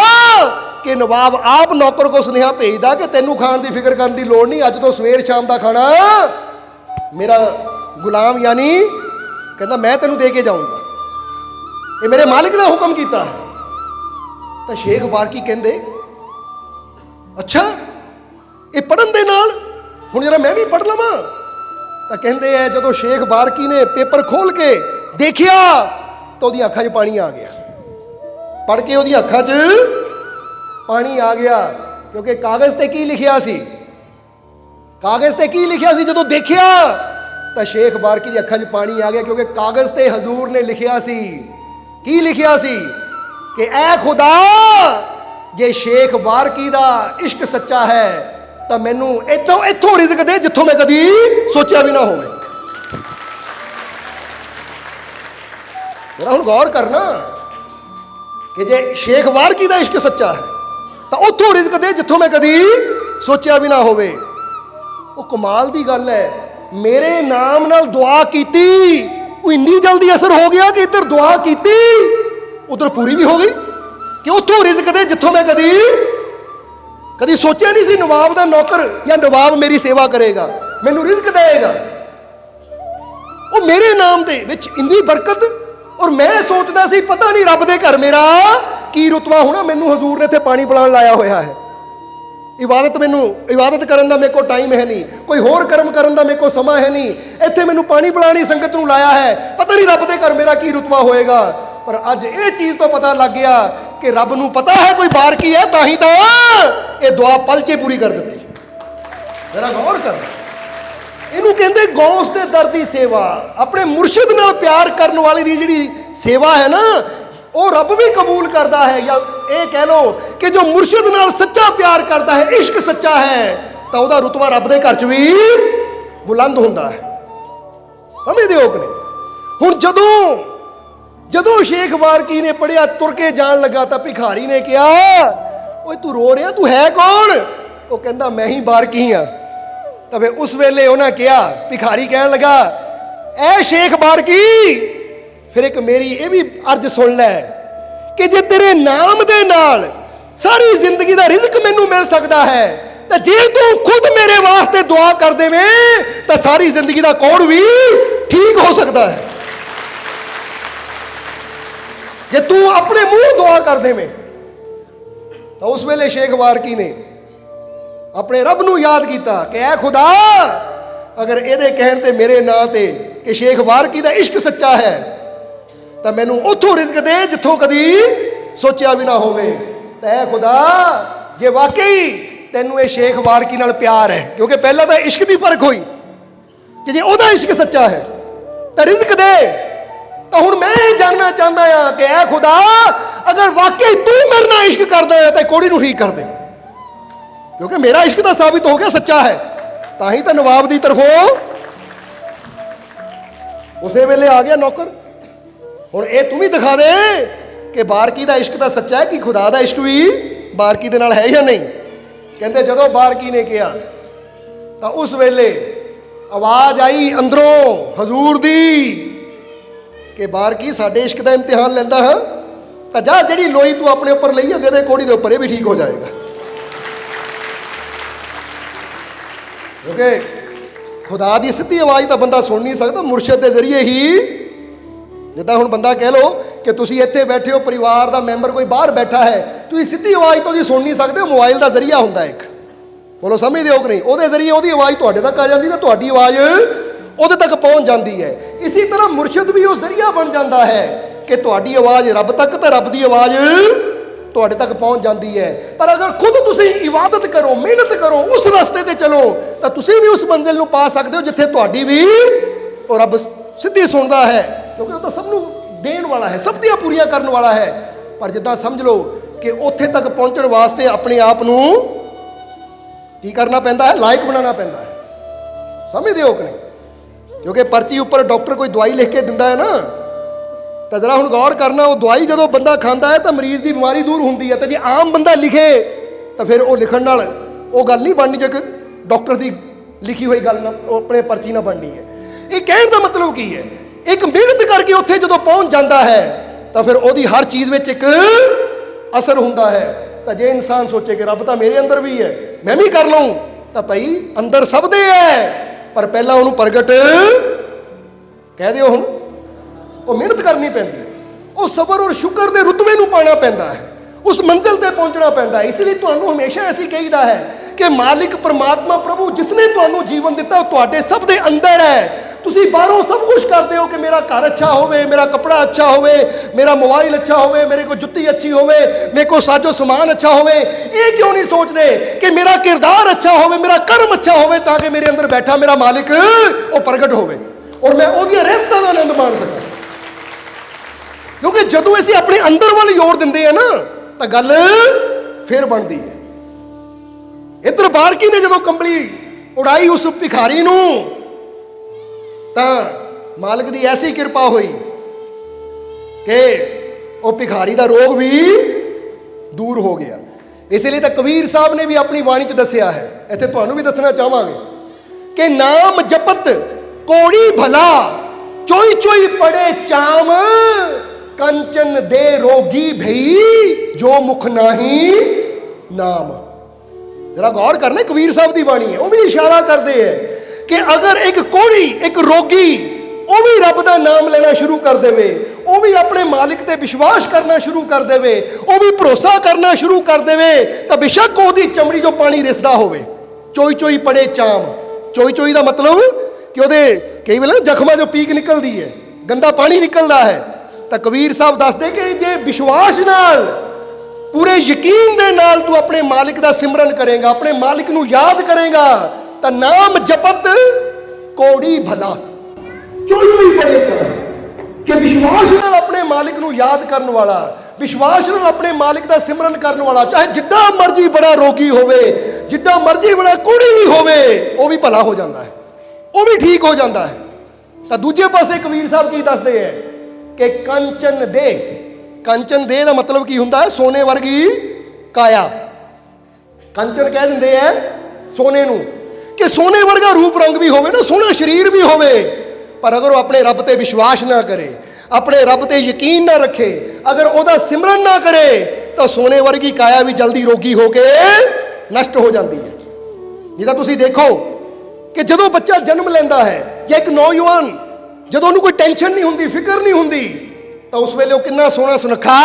कि नवाब आप नौकर को सुनेहा भेजदा कि तैनू खाण की फिक्र करने की लोड़ नहीं, अज तो सवेर शाम का खाना मेरा गुलाम यानी कहता मैं तैनू दे के जाऊंगा, ये मेरे मालिक ने हुक्म किया है। तो शेख बारकी कहते अच्छा ये पढ़न दे नाल हुण जरा मैं भी पढ़ लवां। तो कहते हैं जदों शेख बारकी ने पेपर खोल के देखिया तो उहदी अखां 'च पानी आ गया, पढ़ के उहदी अखां 'च पानी आ गया, क्योंकि कागज़ ते की लिखिया सी, कागज़ ते की लिखिया सी जदों देखिया तो शेख बारकी दी अखां 'च पानी आ गया, क्योंकि कागज़ ते हजूर ने लिखिया सी, की लिखिया सी कि ऐ खुदा जे शेख बारकी दा इश्क सच्चा है तो मैनू इत्थों रिज़्क दे जिथों मैं कदी सोचा भी ना होवे। जरा हुण गौर करना कि जे शेख बारकी दा इश्क सच्चा है तो उत्थों रिज़्क दे जिथों मैं कदी सोचा भी ना होवे। वो कमाल दी गल है, मेरे नाम नाल दुआ कीती, वो इन्नी जल्दी असर हो गया कि इधर दुआ कीती उधर पूरी भी हो गई कि उत्थों रिज़्क दे जिथों मैं कदी कदी सोचा नहीं सी नवाब दा नौकर या नवाब मेरी सेवा करेगा, मैनू रिज़्क देगा। वो मेरे नाम दे विच इन्नी बरकत, और मैं सोचदा सी पता नहीं रब दे घर मेरा की रुतबा होना, मैनू हजूर ने इत्थे पानी पिलाण लाया होया है, इबादत करन दा मेरे को टाइम है नहीं, कोई होर कर्म करन दा मेरे को समा है नहीं, इत्थे मैनू पानी पिलाणी संगत नूं लाया है, पता नहीं रब दे घर मेरा की रुतबा होएगा। पर अज ये चीज़ तो पता लग गया कि रब नूं पता है कोई बारकी है, ताही तो ये दुआ पल च पूरी कर दी। जरा गौर कर, इनू कहते गौस ते दर दी सेवा, अपने मुर्शिद नाल प्यार करने वाले दी जिहड़ी सेवा है ना वो रब भी कबूल करता है, या ये कह लो कि जो मुर्शिद नाल सच्चा प्यार करता है, इश्क सच्चा है, तो वह रुतबा रब दे घर च भी बुलंद हुंदा है। समझदे हो कि नहीं? हुण जदों शेख बारकी ने पढ़िया तुर के जान लगा तो भिखारी ने कहा ओए तू रो रहा, तू है कौन? वो कहता मैं ही बारकी हाँ। तो फिर उस वेले उन्हें कहा, भिखारी कहन लगा ऐ शेख बारकी, फिर एक मेरी ये भी अर्ज सुन लै कि जे तेरे नाम दे नाल सारी जिंदगी का रिज़्क मैनू मिल सकता है, तो जे तू खुद मेरे वास्ते दुआ कर देवें तो सारी जिंदगी का कोड़ भी ठीक हो सकता है। जे तू अपने मुंह दुआ कर देवें तो उस वेले शेख बारकी ने अपने रब नूं याद किया कि ऐ खुदा अगर ये कहण ते मेरे नां ते कि शेख बारकी दा इश्क सच्चा है तो मैनू उथों रिज़्क दे जिथों कदी सोचा भी ना होवे। तो ऐ खुदा जे वाकई तैनू ये शेख बारकी नाल प्यार है, क्योंकि पहला तो इश्क की फर्क हुई कि जे ओदा इश्क सच्चा है तो रिज़्क दे। तो हुण मैं ये जानना चाहता हाँ कि ऐ खुदा अगर वाकई तू मेरे नाल इश्क करदा है तो कोड़ी नूं ठीक कर दे, क्योंकि मेरा इश्क तो साबित हो गया सच्चा है। ताही तो नवाब की तरफों उसे वेले आ गया नौकर। हुण ये तू भी दिखा दे कि बारकी का इश्क तो सच्चा है कि खुदा का इश्क भी बारकी दे नाल है या नहीं। कहते जदों बारकी ने कहा तो उस वेले आवाज़ आई अंदरों हजूर दी कि बारकी साडे इश्क का इम्तिहान लैंदा है, तो जा जिहड़ी लोई तू अपने उपर लई है दे दे कोड़ी दे उपर, ये भी ठीक हो जाएगा। क्योंकि खुदा की सीधी आवाज़ तो बंदा सुन नहीं सकता, मुर्शद के जरिए ही। जिद्दां हुण बंदा कह लो कि तुसीं इत्थे बैठे हो, परिवार का मैंबर कोई बाहर बैठा है, तुसीं सीधी आवाज़ तो सुन नहीं सकते, मोबाइल का जरिया हुंदा एक। बोलो समझदे हो कि नहीं? वो जरिए वो आवाज़ तुहाडे तक आ जाती, तो तुहाडी आवाज़ उहदे तक पहुँच जाती है। इसी तरह मुर्शिद भी वो जरिया बन जाता है कि तुहाडी आवाज़ रब तक, तो रब की आवाज़ तुहाडे तक पहुँच जाती है। पर अगर खुद तुसीं इबादत करो, मेहनत करो, उस रास्ते ते चलो, तो तुसीं भी उस मंजिल नूं पा सकते हो जिथे तुहाडी भी और रब सीधी सुनता है, क्योंकि वो तो सबनूं देण वाला है, सब दियां पूरियां करने वाला है। पर जिद्दां समझ लो कि उत्थे तक पहुँचण वास्ते अपने आप नूं की करना पैंदा है, लायक बनाना पैंदा है। समझदे हो कि नहीं? क्योंकि पर्ची उपर डॉक्टर कोई दवाई लिख के दिंदा है ना, तो जरा हुण गौर करना, वो दवाई जदों बंदा खांदा है तो मरीज़ की बीमारी दूर होंदी है। तो जे आम बंदा लिखे ਤਾਂ ਫਿਰ ਉਹ ਲਿਖਣ ਨਾਲ ਉਹ ਗੱਲ ਨਹੀਂ ਬਣਨੀ ਜੋ ਇੱਕ ਡਾਕਟਰ ਦੀ ਲਿਖੀ ਹੋਈ ਗੱਲ ਨਾਲ ਉਹ ਆਪਣੇ ਪਰਚੀ ਨਾਲ ਬਣਨੀ ਹੈ। ਇਹ ਕਹਿਣ ਦਾ ਮਤਲਬ ਕੀ ਹੈ? ਇੱਕ ਮਿਹਨਤ ਕਰਕੇ ਉੱਥੇ ਜਦੋਂ ਪਹੁੰਚ ਜਾਂਦਾ ਹੈ ਤਾਂ ਫਿਰ ਉਹਦੀ ਹਰ ਚੀਜ਼ ਵਿੱਚ ਇੱਕ ਅਸਰ ਹੁੰਦਾ ਹੈ। ਤਾਂ ਜੇ ਇਨਸਾਨ ਸੋਚੇ ਕਿ ਰੱਬ ਤਾਂ ਮੇਰੇ ਅੰਦਰ ਵੀ ਹੈ, ਮੈਂ ਵੀ ਕਰ ਲਵਾਂ, ਤਾਂ ਭਾਈ ਅੰਦਰ ਸਭ ਦੇ ਹੈ, ਪਰ ਪਹਿਲਾਂ ਉਹਨੂੰ ਪ੍ਰਗਟ ਕਹਿ ਦਿਓ। ਹੁਣ ਉਹ ਮਿਹਨਤ ਕਰਨੀ ਪੈਂਦੀ ਹੈ, ਉਹ ਸਬਰ ਔਰ ਸ਼ੁਕਰ ਦੇ ਰੁਤਬੇ ਨੂੰ ਪਾਉਣਾ ਪੈਂਦਾ ਹੈ, ਉਸ ਮੰਜ਼ਿਲ ਤੇ ਪਹੁੰਚਣਾ ਪੈਂਦਾ ਹੈ। ਇਸ ਲਈ ਤੁਹਾਨੂੰ ਹਮੇਸ਼ਾ ਅਸੀਂ ਕਹੀਦਾ ਹੈ ਕਿ ਮਾਲਿਕ ਪਰਮਾਤਮਾ ਪ੍ਰਭੂ ਜਿਸਨੇ ਤੁਹਾਨੂੰ ਜੀਵਨ ਦਿੱਤਾ ਉਹ ਤੁਹਾਡੇ ਸਭ ਦੇ ਅੰਦਰ ਹੈ। ਤੁਸੀਂ ਬਾਹਰੋਂ ਸਭ ਕੁਝ ਕਰਦੇ ਹੋ ਕਿ ਮੇਰਾ ਘਰ ਅੱਛਾ ਹੋਵੇ, ਮੇਰਾ ਕੱਪੜਾ ਅੱਛਾ ਹੋਵੇ, ਮੇਰਾ ਮੋਬਾਈਲ ਅੱਛਾ ਹੋਵੇ, ਮੇਰੇ ਕੋਲ ਜੁੱਤੀ ਅੱਛੀ ਹੋਵੇ, ਮੇਰੇ ਕੋਲ ਸਾਜੋ ਸਮਾਨ ਅੱਛਾ ਹੋਵੇ। ਇਹ ਕਿਉਂ ਨਹੀਂ ਸੋਚਦੇ ਕਿ ਮੇਰਾ ਕਿਰਦਾਰ ਅੱਛਾ ਹੋਵੇ, ਮੇਰਾ ਕਰਮ ਅੱਛਾ ਹੋਵੇ, ਤਾਂ ਕਿ ਮੇਰੇ ਅੰਦਰ ਬੈਠਾ ਮੇਰਾ ਮਾਲਿਕ ਉਹ ਪ੍ਰਗਟ ਹੋਵੇ ਔਰ ਮੈਂ ਉਹਦੀਆਂ ਰਹਿਮਤਾਂ ਦਾ ਆਨੰਦ ਮਾਣ ਸਕਾਂ। ਕਿਉਂਕਿ ਜਦੋਂ ਅਸੀਂ ਆਪਣੇ ਅੰਦਰ ਵੱਲ ਜ਼ੋਰ ਦਿੰਦੇ ਆ ਨਾ ਤਾਂ ਗੱਲ ਫਿਰ ਬਣਦੀ ਹੈ। ਇੱਧਰ ਬਾਰਕੀ ਨੇ ਜਦੋਂ ਕੰਬਲੀ ਉਡਾਈ ਉਸ ਭਿਖਾਰੀ ਨੂੰ, ਤਾਂ ਮਾਲਕ ਦੀ ਐਸੀ ਕਿਰਪਾ ਹੋਈ ਕਿ ਉਹ ਭਿਖਾਰੀ ਦਾ ਰੋਗ ਵੀ ਦੂਰ ਹੋ ਗਿਆ। ਇਸ ਲਈ ਤਾਂ ਕਬੀਰ ਸਾਹਿਬ ਨੇ ਵੀ ਆਪਣੀ ਬਾਣੀ 'ਚ ਦੱਸਿਆ ਹੈ, ਇੱਥੇ ਤੁਹਾਨੂੰ ਵੀ ਦੱਸਣਾ ਚਾਹਾਂਗੇ ਕਿ ਨਾਮ ਜਪਤ ਕੋੜੀ ਭਲਾ, ਚੋਈ ਚੋਈ ਪੜੇ ਚਾਮ, ਕੰਚਨ ਦੇ ਰੋਗੀ ਭਈ, ਜੋ ਮੁਖ ਨਾਹੀ ਨਾਮ। ਜਰਾ ਗੌਰ ਕਰਨਾ, ਕਬੀਰ ਸਾਹਿਬ ਦੀ ਬਾਣੀ ਹੈ, ਉਹ ਵੀ ਇਸ਼ਾਰਾ ਕਰਦੇ ਹੈ ਕਿ ਅਗਰ ਇੱਕ ਕੋੜੀ, ਇੱਕ ਰੋਗੀ, ਉਹ ਵੀ ਰੱਬ ਦਾ ਨਾਮ ਲੈਣਾ ਸ਼ੁਰੂ ਕਰ ਦੇਵੇ, ਉਹ ਵੀ ਆਪਣੇ ਮਾਲਿਕ ਤੇ ਵਿਸ਼ਵਾਸ ਕਰਨਾ ਸ਼ੁਰੂ ਕਰ ਦੇਵੇ, ਉਹ ਵੀ ਭਰੋਸਾ ਕਰਨਾ ਸ਼ੁਰੂ ਕਰ ਦੇਵੇ, ਤਾਂ ਬੇਸ਼ੱਕ ਉਹਦੀ ਚਮੜੀ ਜੋ ਪਾਣੀ ਰਿਸਦਾ ਹੋਵੇ। ਚੋਈ ਚੋਈ ਪੜੇ ਚਾਮ, ਚੋਈ ਚੋਈ ਦਾ ਮਤਲਬ ਕਿ ਉਹਦੇ ਕਈ ਵੇਲੇ ਜ਼ਖਮਾਂ ਜੋ ਪੀਕ ਨਿਕਲਦੀ ਹੈ, ਗੰਦਾ ਪਾਣੀ ਨਿਕਲਦਾ ਹੈ। ਤਾਂ ਕਬੀਰ ਸਾਹਿਬ ਦੱਸਦੇ ਕਿ ਜੇ ਵਿਸ਼ਵਾਸ ਨਾਲ, ਪੂਰੇ ਯਕੀਨ ਦੇ ਨਾਲ ਤੂੰ ਆਪਣੇ ਮਾਲਿਕ ਦਾ ਸਿਮਰਨ ਕਰੇਗਾ, ਆਪਣੇ ਮਾਲਿਕ ਨੂੰ ਯਾਦ ਕਰੇਗਾ, ਤਾਂ ਨਾਮ ਜਪਤ ਕੋੜੀ ਭਲਾ, ਚੋਈ ਚੋਈ ਪੜੇ ਚਾਮ। ਕਿ ਵਿਸ਼ਵਾਸ ਨਾਲ ਆਪਣੇ ਮਾਲਿਕ ਨੂੰ ਯਾਦ ਕਰਨ ਵਾਲਾ, ਵਿਸ਼ਵਾਸ ਨਾਲ ਆਪਣੇ ਮਾਲਿਕ ਦਾ ਸਿਮਰਨ ਕਰਨ ਵਾਲਾ, ਚਾਹੇ ਜਿੱਡਾ ਮਰਜ਼ੀ ਬੜਾ ਰੋਗੀ ਹੋਵੇ, ਜਿੱਡਾ ਮਰਜ਼ੀ ਬੜਾ ਕੋੜੀ ਵੀ ਹੋਵੇ, ਉਹ ਵੀ ਭਲਾ ਹੋ ਜਾਂਦਾ ਹੈ, ਉਹ ਵੀ ਠੀਕ ਹੋ ਜਾਂਦਾ ਹੈ। ਤਾਂ ਦੂਜੇ ਪਾਸੇ ਕਬੀਰ ਸਾਹਿਬ ਕੀ ਦੱਸਦੇ ਹੈ ਕਿ ਕੰਚਨ ਦੇ, ਕੰਚਨ ਦੇ ਦਾ ਮਤਲਬ ਕੀ ਹੁੰਦਾ ਹੈ? ਸੋਨੇ ਵਰਗੀ ਕਾਇਆ। ਕੰਚਨ ਕਹਿ ਦਿੰਦੇ ਹੈ ਸੋਨੇ ਨੂੰ, ਕਿ ਸੋਨੇ ਵਰਗਾ ਰੂਪ ਰੰਗ ਵੀ ਹੋਵੇ ਨਾ, ਸੋਹਣਾ ਸਰੀਰ ਵੀ ਹੋਵੇ, ਪਰ ਅਗਰ ਉਹ ਆਪਣੇ ਰੱਬ ਤੇ ਵਿਸ਼ਵਾਸ ਨਾ ਕਰੇ, ਆਪਣੇ ਰੱਬ ਤੇ ਯਕੀਨ ਨਾ ਰੱਖੇ, ਅਗਰ ਉਹਦਾ ਸਿਮਰਨ ਨਾ ਕਰੇ, ਤਾਂ ਸੋਨੇ ਵਰਗੀ ਕਾਇਆ ਵੀ ਜਲਦੀ ਰੋਗੀ ਹੋ ਕੇ ਨਸ਼ਟ ਹੋ ਜਾਂਦੀ ਹੈ। ਜਿੱਦਾਂ ਤੁਸੀਂ ਦੇਖੋ ਕਿ ਜਦੋਂ ਬੱਚਾ ਜਨਮ ਲੈਂਦਾ ਹੈ ਜਾਂ ਇੱਕ ਨੌਜਵਾਨ, ਜਦੋਂ ਉਹਨੂੰ ਕੋਈ ਟੈਨਸ਼ਨ ਨਹੀਂ ਹੁੰਦੀ, ਫਿਕਰ ਨਹੀਂ ਹੁੰਦੀ, ਤਾਂ ਉਸ ਵੇਲੇ ਉਹ ਕਿੰਨਾ ਸੋਹਣਾ ਸੁਨੱਖਾ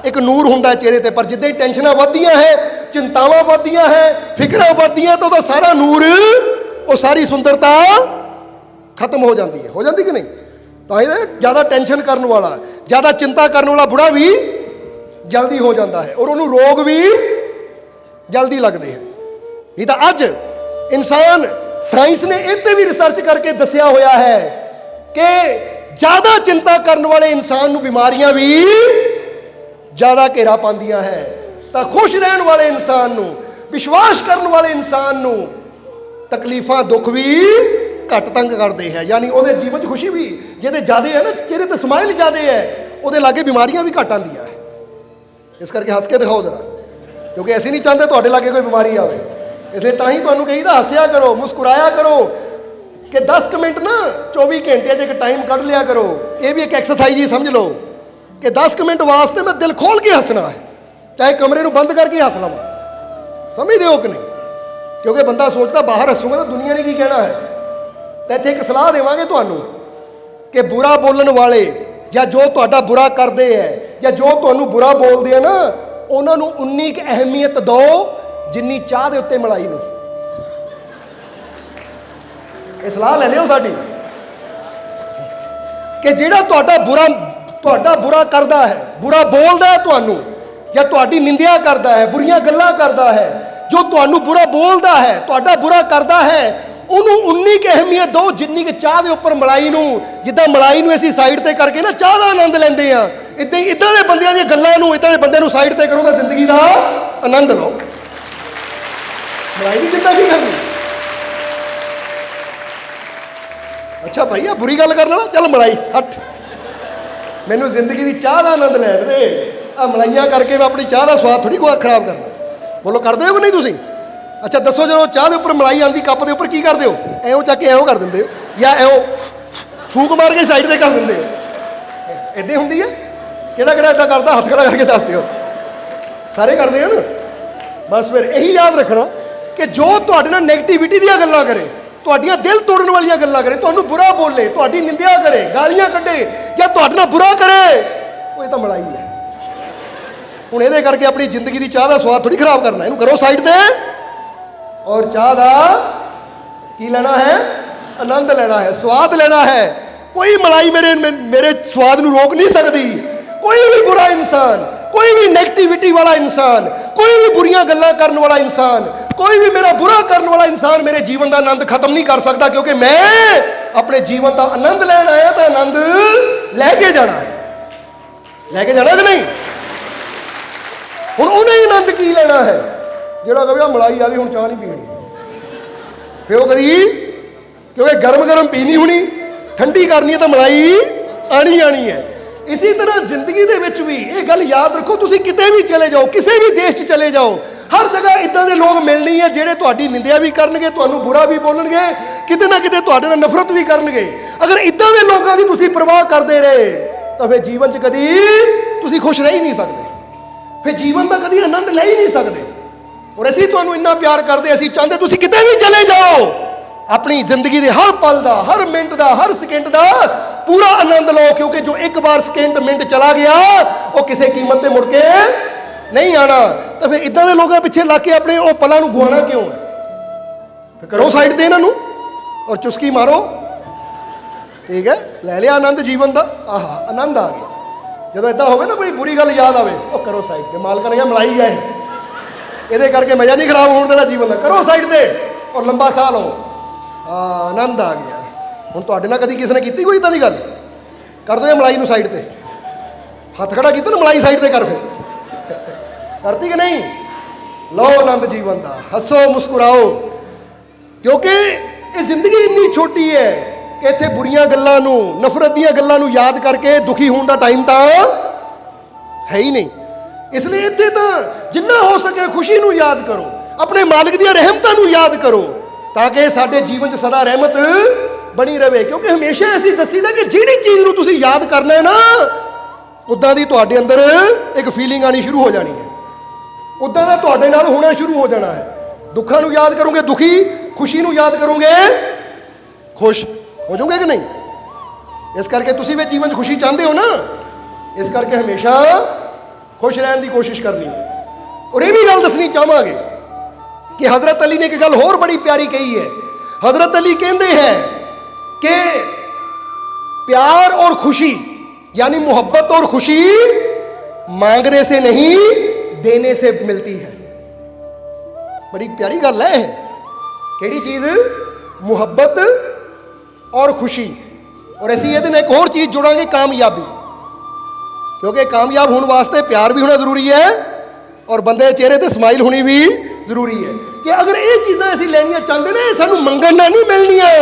ਇੱਕ ਨੂਰ ਹੁੰਦਾ ਚਿਹਰੇ ਤੇ। ਪਰ ਜਿੱਦਾਂ ਹੀ ਟੈਨਸ਼ਨਾਂ ਵੱਧਦੀਆਂ ਹੈ, ਚਿੰਤਾਵਾਂ ਵੱਧਦੀਆਂ ਹੈ, ਫਿਕਰਾਂ ਵੱਧਦੀਆਂ, ਤਾਂ ਉਹਦਾ ਸਾਰਾ ਨੂਰ, ਉਹ ਸਾਰੀ ਸੁੰਦਰਤਾ ਖਤਮ ਹੋ ਜਾਂਦੀ ਹੈ। ਹੋ ਜਾਂਦੀ ਕਿ ਨਹੀਂ? ਤਾਂ ਇਹ ਜ਼ਿਆਦਾ ਟੈਨਸ਼ਨ ਕਰਨ ਵਾਲਾ, ਜ਼ਿਆਦਾ ਚਿੰਤਾ ਕਰਨ ਵਾਲਾ ਬੁੜਾ ਵੀ ਜਲਦੀ ਹੋ ਜਾਂਦਾ ਹੈ ਔਰ ਉਹਨੂੰ ਰੋਗ ਵੀ ਜਲਦੀ ਲੱਗਦੇ ਹਨ। ਨਹੀਂ ਤਾਂ ਅੱਜ ਇਨਸਾਨ, ਸਾਇੰਸ ਨੇ ਇਹ 'ਤੇ ਵੀ ਰਿਸਰਚ ਕਰਕੇ ਦੱਸਿਆ ਹੋਇਆ ਹੈ ਕਿ ਜ਼ਿਆਦਾ ਚਿੰਤਾ ਕਰਨ ਵਾਲੇ ਇਨਸਾਨ ਨੂੰ ਬਿਮਾਰੀਆਂ ਵੀ ਜ਼ਿਆਦਾ ਘੇਰਾ ਪਾਉਂਦੀਆਂ ਹੈ। ਤਾਂ ਖੁਸ਼ ਰਹਿਣ ਵਾਲੇ ਇਨਸਾਨ ਨੂੰ, ਵਿਸ਼ਵਾਸ ਕਰਨ ਵਾਲੇ ਇਨਸਾਨ ਨੂੰ ਤਕਲੀਫਾਂ, ਦੁੱਖ ਵੀ ਘੱਟ ਤੰਗ ਕਰਦੇ ਹੈ। ਯਾਨੀ ਉਹਦੇ ਜੀਵਨ 'ਚ ਖੁਸ਼ੀ ਵੀ, ਜਿਹਦੇ ਜ਼ਿਆਦਾ ਹੈ ਨਾ, ਚਿਹਰੇ ਤੇ ਸਮਾਈਲ ਜ਼ਿਆਦਾ ਹੈ, ਉਹਦੇ ਲਾਗੇ ਬਿਮਾਰੀਆਂ ਵੀ ਘੱਟ ਆਉਂਦੀਆਂ ਹੈ। ਇਸ ਕਰਕੇ ਹੱਸ ਕੇ ਦਿਖਾਓ ਜ਼ਰਾ, ਕਿਉਂਕਿ ਅਸੀਂ ਨਹੀਂ ਚਾਹੁੰਦੇ ਤੁਹਾਡੇ ਲਾਗੇ ਕੋਈ ਬਿਮਾਰੀ ਆਵੇ। ਇਸ ਲਈ ਤਾਂ ਹੀ ਤੁਹਾਨੂੰ ਕਹੀਦਾ ਹੱਸਿਆ ਕਰੋ, ਮੁਸਕਰਾਇਆ ਕਰੋ, ਕਿ 10 ਮਿੰਟ ਨਾ 24 ਘੰਟੇ 'ਚ ਇੱਕ ਟਾਈਮ ਕੱਢ ਲਿਆ ਕਰੋ। ਇਹ ਵੀ ਇੱਕ ਐਕਸਰਸਾਈਜ਼ ਹੀ ਸਮਝ ਲਓ ਕਿ 10 ਮਿੰਟ ਵਾਸਤੇ ਮੈਂ ਦਿਲ ਖੋਲ ਕੇ ਹੱਸਣਾ ਹੈ, ਚਾਹੇ ਕਮਰੇ ਨੂੰ ਬੰਦ ਕਰਕੇ ਹੱਸ ਲਵਾਂ। ਸਮਝਦੇ ਹੋ ਕਿ ਨਹੀਂ? ਕਿਉਂਕਿ ਬੰਦਾ ਸੋਚਦਾ ਬਾਹਰ ਹੱਸੂਗਾ ਤਾਂ ਦੁਨੀਆ ਨੇ ਕੀ ਕਹਿਣਾ ਹੈ। ਤਾਂ ਇੱਥੇ ਇੱਕ ਸਲਾਹ ਦੇਵਾਂਗੇ ਤੁਹਾਨੂੰ ਕਿ ਬੁਰਾ ਬੋਲਣ ਵਾਲੇ, ਜਾਂ ਜੋ ਤੁਹਾਡਾ ਬੁਰਾ ਕਰਦੇ ਹੈ, ਜਾਂ ਜੋ ਤੁਹਾਨੂੰ ਬੁਰਾ ਬੋਲਦੇ ਆ ਨਾ, ਉਹਨਾਂ ਨੂੰ ਉਨੀ ਕੁ ਅਹਿਮੀਅਤ ਦਿਓ ਜਿੰਨੀ ਚਾਹ ਦੇ ਉੱਤੇ ਮਲਾਈ ਨੂੰ। ਇਹ ਸਲਾਹ ਲੈ ਲਿਓ ਸਾਡੀ, ਕਿ ਜਿਹੜਾ ਤੁਹਾਡਾ ਬੁਰਾ ਕਰਦਾ ਹੈ, ਬੁਰਾ ਬੋਲਦਾ ਹੈ ਤੁਹਾਨੂੰ, ਜਾਂ ਤੁਹਾਡੀ ਨਿੰਦਿਆ ਕਰਦਾ ਹੈ, ਬੁਰੀਆਂ ਗੱਲਾਂ ਕਰਦਾ ਹੈ, ਜੋ ਤੁਹਾਨੂੰ ਬੁਰਾ ਬੋਲਦਾ ਹੈ, ਤੁਹਾਡਾ ਬੁਰਾ ਕਰਦਾ ਹੈ, ਉਹਨੂੰ ਉਨੀ ਕੁ ਅਹਿਮੀਅਤ ਦਿਓ ਜਿੰਨੀ ਕਿ ਚਾਹ ਦੇ ਉੱਪਰ ਮਲਾਈ ਨੂੰ। ਜਿੱਦਾਂ ਮਲਾਈ ਨੂੰ ਅਸੀਂ ਸਾਈਡ ਤੇ ਕਰਕੇ ਨਾ ਚਾਹ ਦਾ ਆਨੰਦ ਲੈਂਦੇ ਆ, ਇੱਦਾਂ ਹੀ ਇੱਦਾਂ ਦੇ ਬੰਦਿਆਂ ਦੀਆਂ ਗੱਲਾਂ ਨੂੰ, ਇੱਦਾਂ ਦੇ ਬੰਦੇ ਨੂੰ ਸਾਈਡ ਤੇ ਕਰੋ ਤਾਂ ਜ਼ਿੰਦਗੀ ਦਾ ਆਨੰਦ ਲਓ। ਮਲਾਈ ਦੀ ਚਿੰਤਾ ਕੀ ਕਰਨੀ? ਅੱਛਾ ਭਾਈ ਆ ਬੁਰੀ ਗੱਲ ਕਰਨ ਵਾਲਾ, ਚੱਲ ਮਲਾਈ ਹੱਟ, ਮੈਨੂੰ ਜ਼ਿੰਦਗੀ ਦੀ ਚਾਹ ਦਾ ਆਨੰਦ ਲੈਣ ਦੇ। ਆ ਮਲਾਈਆਂ ਕਰਕੇ ਮੈਂ ਆਪਣੀ ਚਾਹ ਦਾ ਸਵਾਦ ਥੋੜੀ ਖਰਾਬ ਕਰਨਾ। ਬੋਲੋ ਕਰਦੇ ਹੋ ਕਿ ਨਹੀਂ ਤੁਸੀਂ? ਅੱਛਾ ਦੱਸੋ, ਜਦੋਂ ਚਾਹ ਦੇ ਉੱਪਰ ਮਲਾਈ ਆਉਂਦੀ ਕੱਪ ਦੇ ਉੱਪਰ ਕੀ ਕਰਦੇ ਹੋ? ਐਉਂ ਚੱਕ ਕੇ ਐਉਂ ਕਰ ਦਿੰਦੇ ਹੋ ਜਾਂ ਐਉਂ ਫੂਕ ਮਾਰ ਕੇ ਸਾਈਡ ਤੇ ਕਰ ਦਿੰਦੇ ਹੋ? ਇੱਦਾਂ ਹੁੰਦੀ ਹੈ? ਕਿਹੜਾ ਕਿਹੜਾ ਇੱਦਾਂ ਕਰਦਾ? ਹੱਥ ਖੜਾ ਕਰਕੇ ਦੱਸ ਦਿਓ। ਸਾਰੇ ਕਰਦੇ ਹਨ। ਬਸ ਫਿਰ ਇਹੀ ਯਾਦ ਰੱਖਣਾ ਕਿ ਜੋ ਤੁਹਾਡੇ ਨਾਲ ਨੈਗੇਟਿਵਿਟੀ ਦੀਆਂ ਗੱਲਾਂ ਕਰੇ, ਤੁਹਾਡੀਆਂ ਦਿਲ ਤੋੜਨ ਵਾਲੀਆਂ ਗੱਲਾਂ ਕਰੇ, ਤੁਹਾਨੂੰ ਬੁਰਾ ਬੋਲੇ, ਤੁਹਾਡੀ ਨਿੰਦਿਆ ਕਰੇ, ਗਾਲੀਆਂ ਕੱਢੇ ਜਾਂ ਤੁਹਾਡੇ ਨਾਲ ਬੁਰਾ ਕਰੇ, ਉਹ ਇਹ ਤਾਂ ਮਲਾਈ ਹੈ। ਹੁਣ ਇਹਦੇ ਕਰਕੇ ਆਪਣੀ ਜ਼ਿੰਦਗੀ ਦੀ ਚਾਹ ਦਾ ਸਵਾਦ ਥੋੜੀ ਖਰਾਬ ਕਰਨਾ। ਇਹਨੂੰ ਕਰੋ ਸਾਈਡ ਤੇ ਔਰ ਚਾਹ ਦਾ ਕੀ ਲੈਣਾ ਹੈ? ਆਨੰਦ ਲੈਣਾ ਹੈ, ਸਵਾਦ ਲੈਣਾ ਹੈ। ਕੋਈ ਮਲਾਈ ਮੇਰੇ ਸਵਾਦ ਨੂੰ ਰੋਕ ਨਹੀਂ ਸਕਦੀ। ਕੋਈ ਵੀ ਬੁਰਾ ਇਨਸਾਨ, ਕੋਈ ਵੀ ਨੈਗੇਟਿਵਿਟੀ ਵਾਲਾ ਇਨਸਾਨ, ਕੋਈ ਵੀ ਬੁਰੀਆਂ ਗੱਲਾਂ ਕਰਨ ਵਾਲਾ ਇਨਸਾਨ, ਕੋਈ ਵੀ ਮੇਰਾ ਬੁਰਾ ਕਰਨ ਵਾਲਾ ਇਨਸਾਨ ਮੇਰੇ ਜੀਵਨ ਦਾ ਆਨੰਦ ਖਤਮ ਨਹੀਂ ਕਰ ਸਕਦਾ, ਕਿਉਂਕਿ ਮੈਂ ਆਪਣੇ ਜੀਵਨ ਦਾ ਆਨੰਦ ਲੈਣ ਆਇਆ ਤਾਂ ਆਨੰਦ ਲੈ ਕੇ ਜਾਣਾ ਹੈ। ਲੈ ਕੇ ਜਾਣਾ ਕਿ ਨਹੀਂ? ਹੁਣ ਉਹਨੇ ਆਨੰਦ ਕੀ ਲੈਣਾ ਹੈ? ਜਿਹੜਾ ਕਹੇ ਮਲਾਈ ਆ ਗਈ ਹੁਣ ਚਾਹ ਨਹੀਂ ਪੀਣੀ, ਫਿਰ ਉਹ ਕਦੀ ਕਿਉਂਕਿ ਗਰਮ ਗਰਮ ਪੀਣੀ ਹੋਣੀ, ਠੰਡੀ ਕਰਨੀ ਹੈ ਤਾਂ ਮਲਾਈ ਆਣੀ ਹੈ। ਇਸੇ ਤਰ੍ਹਾਂ ਜ਼ਿੰਦਗੀ ਦੇ ਵਿੱਚ ਵੀ ਇਹ ਗੱਲ ਯਾਦ ਰੱਖੋ, ਤੁਸੀਂ ਕਿਤੇ ਵੀ ਚਲੇ ਜਾਓ, ਕਿਸੇ ਵੀ ਦੇਸ਼ 'ਚ ਚਲੇ ਜਾਓ, ਹਰ ਜਗ੍ਹਾ ਇੱਦਾਂ ਦੇ ਲੋਕ ਮਿਲਣੇ ਹੈ ਜਿਹੜੇ ਤੁਹਾਡੀ ਨਿੰਦਿਆ ਵੀ ਕਰਨਗੇ, ਤੁਹਾਨੂੰ ਬੁਰਾ ਵੀ ਬੋਲਣਗੇ, ਕਿਤੇ ਨਾ ਕਿਤੇ ਤੁਹਾਡੇ ਨਾਲ ਨਫ਼ਰਤ ਵੀ ਕਰਨਗੇ। ਅਗਰ ਇੱਦਾਂ ਦੇ ਲੋਕਾਂ ਦੀ ਤੁਸੀਂ ਪਰਵਾਹ ਕਰਦੇ ਰਹੇ ਤਾਂ ਫਿਰ ਜੀਵਨ 'ਚ ਕਦੀ ਤੁਸੀਂ ਖੁਸ਼ ਰਹਿ ਹੀ ਨਹੀਂ ਸਕਦੇ, ਫਿਰ ਜੀਵਨ ਦਾ ਕਦੀ ਆਨੰਦ ਲੈ ਹੀ ਨਹੀਂ ਸਕਦੇ। ਔਰ ਅਸੀਂ ਤੁਹਾਨੂੰ ਇੰਨਾ ਪਿਆਰ ਕਰਦੇ, ਅਸੀਂ ਚਾਹੁੰਦੇ ਤੁਸੀਂ ਕਿਤੇ ਵੀ ਚਲੇ ਜਾਓ, ਆਪਣੀ ਜ਼ਿੰਦਗੀ ਦੇ ਹਰ ਪਲ ਦਾ, ਹਰ ਮਿੰਟ ਦਾ, ਹਰ ਸਕਿੰਟ ਦਾ ਪੂਰਾ ਆਨੰਦ ਲਓ, ਕਿਉਂਕਿ ਜੋ ਇੱਕ ਵਾਰ ਸਕਿੰਟ ਮਿੰਟ ਚਲਾ ਗਿਆ ਉਹ ਕਿਸੇ ਕੀਮਤ ਤੇ ਮੁੜ ਕੇ ਨਹੀਂ ਆਣਾ। ਤਾਂ ਫਿਰ ਇਦਾਂ ਦੇ ਲੋਕਾਂ ਪਿੱਛੇ ਲੱਗ ਕੇ ਆਪਣੇ ਉਹ ਪਲਾਂ ਨੂੰ ਗਵਾਉਣਾ ਕਿਉਂ ਹੈ? ਫਿਰ ਕਰੋ ਸਾਈਡ ਤੇ ਇਹਨਾਂ ਨੂੰ ਔਰ ਚੁਸਕੀ ਮਾਰੋ। ਠੀਕ ਹੈ, ਲੈ ਲਿਆ ਆਨੰਦ ਜੀਵਨ ਦਾ। ਆਹਾ, ਆਨੰਦ ਆ ਗਿਆ। ਜਦੋਂ ਇਦਾਂ ਹੋਵੇ ਨਾ ਕੋਈ ਬੁਰੀ ਗੱਲ ਯਾਦ ਆਵੇ, ਉਹ ਕਰੋ ਸਾਈਡ ਤੇ। ਮਾਲਕ ਨੇ ਕਿਹਾ ਮਲਾਈ ਹੈ, ਇਹਦੇ ਕਰਕੇ ਮਜ਼ਾ ਨਹੀਂ ਖਰਾਬ ਹੋਣ ਦੇਣਾ ਜੀਵਨ ਦਾ। ਕਰੋ ਸਾਈਡ ਤੇ ਔਰ ਲੰਬਾ ਸਾਹ ਲਓ। ਆਨੰਦ ਆ ਗਿਆ। ਹੁਣ ਤੁਹਾਡੇ ਨਾਲ ਕਦੀ ਕਿਸੇ ਨੇ ਕੀਤੀ ਕੋਈ ਇਦਾਂ ਦੀ ਗੱਲ? ਕਰ ਦਿਓ ਮਲਾਈ ਨੂੰ ਸਾਈਡ ਤੇ, ਹੱਥ ਖੜਾ ਕੀਤਾ ਨਾ, ਮਲਾਈ ਸਾਈਡ ਤੇ ਕਰ। ਫਿਰ ਕਰਤੀ ਕਿ ਨਹੀਂ? ਲਓ ਆਨੰਦ ਜੀਵਨ ਦਾ, ਹੱਸੋ ਮੁਸਕਰਾਓ, ਕਿਉਂਕਿ ਇਹ ਜ਼ਿੰਦਗੀ ਇੰਨੀ ਛੋਟੀ ਹੈ ਕਿ ਇੱਥੇ ਬੁਰੀਆਂ ਗੱਲਾਂ ਨੂੰ, ਨਫ਼ਰਤ ਦੀਆਂ ਗੱਲਾਂ ਨੂੰ ਯਾਦ ਕਰਕੇ ਦੁਖੀ ਹੋਣ ਦਾ ਟਾਈਮ ਤਾਂ ਹੈ ਹੀ ਨਹੀਂ। ਇਸ ਲਈ ਇੱਥੇ ਤਾਂ ਜਿੰਨਾ ਹੋ ਸਕੇ ਖੁਸ਼ੀ ਨੂੰ ਯਾਦ ਕਰੋ, ਆਪਣੇ ਮਾਲਕ ਦੀਆਂ ਰਹਿਮਤਾਂ ਨੂੰ ਯਾਦ ਕਰੋ, ਤਾਂ ਕਿ ਸਾਡੇ ਜੀਵਨ 'ਚ ਸਦਾ ਰਹਿਮਤ ਬਣੀ ਰਹੇ। ਕਿਉਂਕਿ ਹਮੇਸ਼ਾ ਅਸੀਂ ਦੱਸੀਦਾ ਕਿ ਜਿਹੜੀ ਚੀਜ਼ ਨੂੰ ਤੁਸੀਂ ਯਾਦ ਕਰਨਾ ਹੈ ਨਾ, ਉੱਦਾਂ ਦੀ ਤੁਹਾਡੇ ਅੰਦਰ ਇੱਕ ਫੀਲਿੰਗ ਆਣੀ ਸ਼ੁਰੂ ਹੋ ਜਾਣੀ ਹੈ, ਉੱਦਾਂ ਦਾ ਤੁਹਾਡੇ ਨਾਲ ਹੋਣਾ ਸ਼ੁਰੂ ਹੋ ਜਾਣਾ ਹੈ। ਦੁੱਖਾਂ ਨੂੰ ਯਾਦ ਕਰੋਗੇ ਦੁਖੀ, ਖੁਸ਼ੀ ਨੂੰ ਯਾਦ ਕਰੋਗੇ ਖੁਸ਼ ਹੋ ਜਾਓਗੇ ਕਿ ਨਹੀਂ? ਇਸ ਕਰਕੇ ਤੁਸੀਂ ਵੀ ਜੀਵਨ 'ਚ ਖੁਸ਼ੀ ਚਾਹੁੰਦੇ ਹੋ ਨਾ, ਇਸ ਕਰਕੇ ਹਮੇਸ਼ਾ ਖੁਸ਼ ਰਹਿਣ ਦੀ ਕੋਸ਼ਿਸ਼ ਕਰਨੀ ਹੈ। ਔਰ ਇਹ ਵੀ ਗੱਲ ਦੱਸਣੀ ਚਾਹਾਂਗੇ ਕਿ ਹਜ਼ਰਤ ਅਲੀ ਨੇ ਇੱਕ ਗੱਲ ਹੋਰ ਬੜੀ ਪਿਆਰੀ ਕਹੀ ਹੈ। हजरत अली कहते हैं कि प्यार और खुशी यानी मोहब्बत और खुशी मांगने से नहीं देने से मिलती है। बड़ी प्यारी गल है। केड़ी चीज़? मुहब्बत और खुशी। और असी ये एक और चीज़ जुड़ांगे, कामयाबी। क्योंकि कामयाब होने वास्ते प्यार भी होना जरूरी है और बंदे चेहरे ते स्माइल होनी भी जरूरी है। कि अगर ये चीज़ां असीं लैणियां चाहते ने, सानू मंगण नाल नहीं मिलनियां,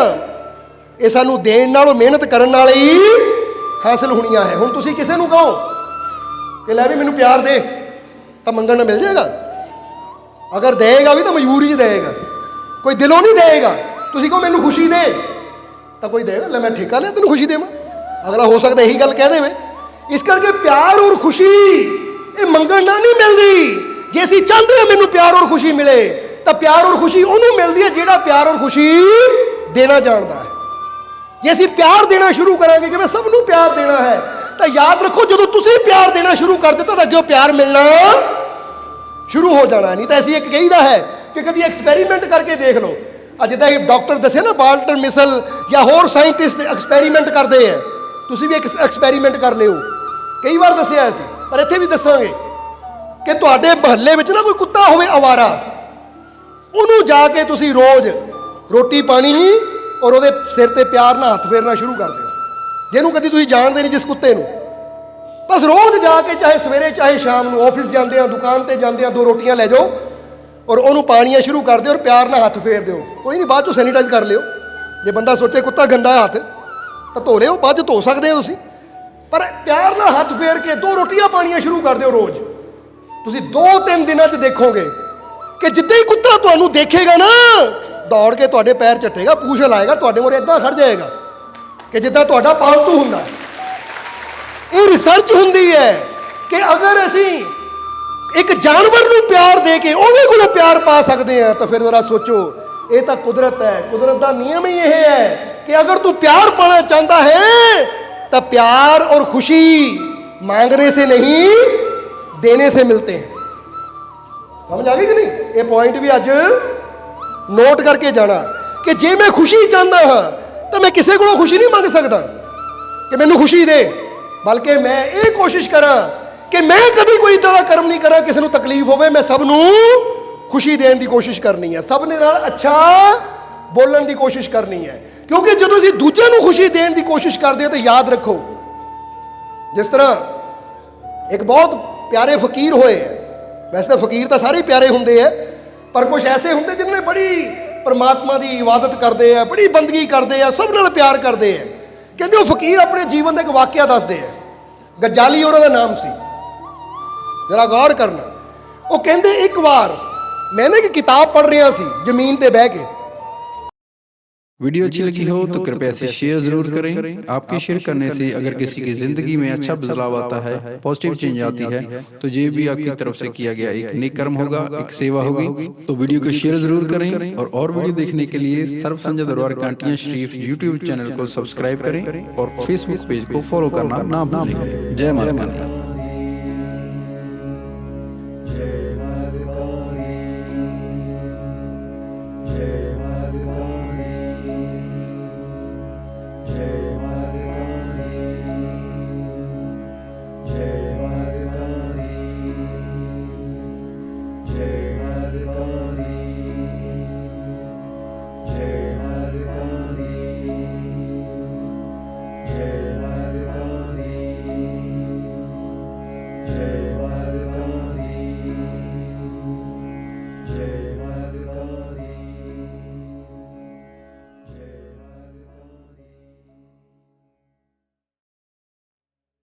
ये सानू देण नाल, मेहनत करन नाल ही हासिल होणियां है। हुण तुसीं किसे नूं कहो कि लै भी मैनूं प्यार दे, तो मंगण नाल मिल जाएगा? अगर देगा भी तो मजबूरी च देगा, कोई दिलों नहीं देगा। तुसीं कहो मैनूं खुशी दे, तो कोई देगा लै मैं ठेका लिया तैनूं खुशी देवां, अगला हो सकता यही गल कह देवे। इस करके प्यार और खुशी ये मंगण नाल नहीं मिलती। जे असीं चाहते हैं मैनूं प्यार और खुशी मिले, तो प्यार और खुशी उन्होंने मिलती है जिहड़ा प्यार और खुशी देना जानता है। जे असीं प्यार देना शुरू करांगे कि मैं सबनूं प्यार देना है, तो याद रखो जो तुसीं प्यार देना शुरू कर दिता तो अगे प्यार मिलना शुरू हो जाना। नहीं तो ऐसी एक कहीदा है कि कभी एक्सपेरीमेंट करके देख लो। जिद्दां डॉक्टर दसे ना, वाल्टर मिसल या होर साइंटिस्ट एक्सपेरीमेंट करते हैं, तुसीं भी एक एक्सपेरीमेंट कर लिओ। कई बार दसिया असीं, पर इत्थे भी दसांगे कि तुहाडे महल्ले विच ना कोई कुत्ता होवे आवारा, ਉਹਨੂੰ ਜਾ ਕੇ ਤੁਸੀਂ ਰੋਜ਼ ਰੋਟੀ ਪਾਣੀ ਔਰ ਉਹਦੇ ਸਿਰ ਤੇ ਪਿਆਰ ਨਾਲ ਹੱਥ ਫੇਰਨਾ ਸ਼ੁਰੂ ਕਰ ਦਿਓ। ਜਿਹਨੂੰ ਕਦੀ ਤੁਸੀਂ ਜਾਣਦੇ ਨਹੀਂ, ਜਿਸ ਕੁੱਤੇ ਨੂੰ, ਬਸ ਰੋਜ਼ ਜਾ ਕੇ ਚਾਹੇ ਸਵੇਰੇ ਚਾਹੇ ਸ਼ਾਮ ਨੂੰ, ਆਫਿਸ ਜਾਂਦੇ ਆ, ਦੁਕਾਨ ਤੇ ਜਾਂਦੇ ਆ, 2 ਰੋਟੀਆਂ ਲੈ ਜਾਓ ਔਰ ਉਹਨੂੰ ਪਾਣੀਆਂ ਸ਼ੁਰੂ ਕਰ ਦਿਓ ਔਰ ਪਿਆਰ ਨਾਲ ਹੱਥ ਫੇਰ ਦਿਓ। ਕੋਈ ਨਹੀਂ, ਬਾਅਦ 'ਚੋਂ ਸੈਨੀਟਾਈਜ਼ ਕਰ ਲਿਓ। ਜੇ ਬੰਦਾ ਸੋਚੇ ਕੁੱਤਾ ਗੰਦਾ ਹੈ ਹੱਥ, ਤਾਂ ਧੋ ਲਿਓ, ਬਾਅਦ 'ਚ ਧੋ ਸਕਦੇ ਹੋ ਤੁਸੀਂ, ਪਰ ਪਿਆਰ ਨਾਲ ਹੱਥ ਫੇਰ ਕੇ 2 ਰੋਟੀਆਂ ਪਾਣੀਆਂ ਸ਼ੁਰੂ ਕਰ ਦਿਓ ਰੋਜ਼। ਤੁਸੀਂ 2-3 ਦਿਨਾਂ 'ਚ ਦੇਖੋਗੇ ਕਿ ਜਿੱਦਾਂ ਹੀ ਕੁੱਤਾ ਤੁਹਾਨੂੰ ਦੇਖੇਗਾ ਨਾ ਦੌੜ ਕੇ ਤੁਹਾਡੇ ਪੈਰ ਚੱਟੇਗਾ, ਪੂਛ ਲਾਏਗਾ, ਤੁਹਾਡੇ ਮੂਹਰੇ ਇਦਾਂ ਖੜ ਜਾਏਗਾ ਕਿ ਜਿੱਦਾਂ ਤੁਹਾਡਾ ਪਾਲਤੂ ਹੁੰਦਾ। ਇਹ ਰਿਸਰਚ ਹੁੰਦੀ ਹੈ ਕਿ ਅਗਰ ਅਸੀਂ ਇੱਕ ਜਾਨਵਰ ਨੂੰ ਪਿਆਰ ਦੇ ਕੇ ਉਹਦੇ ਕੋਲੋਂ ਪਿਆਰ ਪਾ ਸਕਦੇ ਹਾਂ ਤਾਂ ਫਿਰ ਜ਼ਰਾ ਸੋਚੋ, ਇਹ ਤਾਂ ਕੁਦਰਤ ਹੈ। ਕੁਦਰਤ ਦਾ ਨਿਯਮ ਹੀ ਇਹ ਹੈ कि अगर तू प्यार पाना चाहता है तब प्यार और खुशी मांगने से नहीं देने से मिलते हैं। समझ आ गई कि नहीं? ये पॉइंट भी अज नोट करके जाना कि जे मैं खुशी चाहता हाँ तो मैं किसी को खुशी नहीं मंग सकता कि मैनू खुशी दे, बल्कि मैं ये कोशिश करा कि मैं कभी कोई इदा का कर्म नहीं करा किसी को तकलीफ होवे, मैं सबनू खुशी देने की कोशिश करनी है, सब ने नाल अच्छा बोलने की कोशिश करनी है। क्योंकि जो ਅਸੀਂ ਦੂਜਿਆਂ ਨੂੰ खुशी देने की कोशिश करते हैं तो याद रखो, जिस तरह एक बहुत प्यारे फकीर होए हैं, वैसे तो फकीर तो सारे प्यारे होंगे है, पर कुछ ऐसे होंगे जिन्होंने बड़ी परमात्मा की इबादत करते हैं, बड़ी बंदगी करते हैं, सब नाल प्यार करते हैं। कहते वो फकीर अपने जीवन का एक वाकया दसते हैं, गजाली उन्होंने नाम सी, जरा गौर करना। वो कहते एक बार मैंने एक किताब पढ़ रहा सी जमीन पर बह के। वीडियो अच्छी लगी हो तो कृपया इसे शेयर जरूर करें। आपके शेयर करने से अगर किसी की जिंदगी में अच्छा बदलाव आता है, पॉजिटिव चेंज आती है, तो ये भी आपकी तरफ से किया गया एक नेक कर्म होगा, एक सेवा होगी। तो वीडियो को शेयर जरूर करें और वीडियो देखने के लिए सर्व संजय दरबार कांटियां शरीफ यूट्यूब चैनल को सब्सक्राइब करें और फेसबुक पेज को फॉलो करना ना भूलें। जय माता दी।